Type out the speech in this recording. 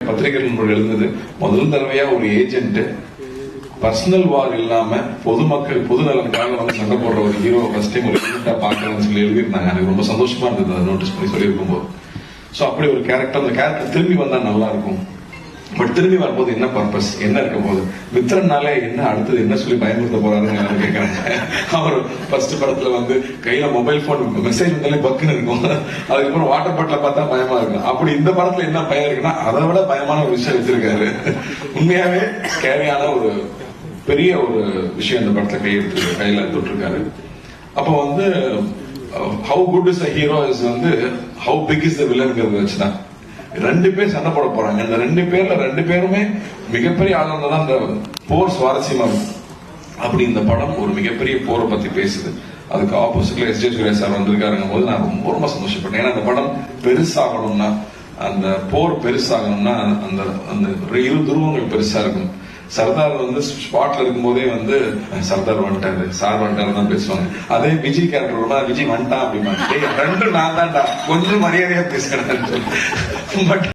பத்திரிகை நண்பர்கள் எழுந்தது முதல் தடவையா ஒரு ஏஜென்ட் பர்சனல் வார் இல்லாம பொதுமக்கள் பொது நலனுக்காக வந்து சண்டை போடுற ஒரு ஹீரோ ஃபர்ஸ்ட் டைம் ஒரு ஏஜென்டா பாக்கலாம்னு சொல்லி எழுதிருந்தாங்க. எனக்கு ரொம்ப சந்தோஷமா இருந்தது அதை நோட்டீஸ் பண்ணி சொல்லியிருக்கும் போது. சோ அப்படி ஒரு கேரக்டர், அந்த கேரக்டர் திரும்பி வந்தா நல்லா இருக்கும். பட் திரும்பி வரும்போது என்ன பர்பஸ், என்ன இருக்க போகுது, மித்திரனாலே என்ன அடுத்தது என்ன சொல்லி பயமுறுத்த போறாருன்னு கேட்கறாங்க. அவர் ஃபர்ஸ்ட் படத்துல வந்து கையில மொபைல் போன் மெசேஜ் வந்தாலே பக்குன்னு இருக்கும், அதுக்கப்புறம் வாட்டர் பாட்டில பார்த்தா பயமா இருக்கும். அப்படி இந்த படத்துல என்ன பயம் இருக்குன்னா அதை விட பயமான ஒரு விஷயம் வச்சிருக்காரு. உண்மையாவே ஸ்கேரியான ஒரு பெரிய ஒரு விஷயம் இந்த படத்துல கையில தொட்டிருக்காரு. அப்ப வந்து how good is the hero is வந்து ஹவு பிக் இஸ் த வில்லன்ங்கிறது வச்சுதான். ரெண்டு பேர் சண்டை போட போறாங்க. இந்த ரெண்டு பேருமே மிகப்பெரிய ஆளுங்க தான் இந்த போர் சுவாரஸ்யமா இருக்கும். அப்படி இந்த படம் ஒரு மிகப்பெரிய போரை பத்தி பேசுது. அதுக்கு ஆப்போசிட்ல எஸ் ஜே சூர்யா சார் வந்திருக்காருங்க போது நான் ரொம்ப ரொம்ப சந்தோஷப்பட்டேன். ஏன்னா அந்த படம் பெருசாகணும்னா, அந்த போர் பெருசாகணும்னா அந்த அந்த இரு துருவங்கள் பெருசா இருக்கும். சர்தார் வந்து ஸ்பாட்ல இருக்கும் போதே வந்து சர்தார் வந்துட்டாரு, சார் வந்துட்டாரு தான் பேசுவாங்க. அதே விஜய் கேரக்டர் விஜய் வந்துட்டான் அப்படிமா, ரெண்டு நான் தான்டா கொஞ்சம் மரியாதையா பேசுறேன். பட்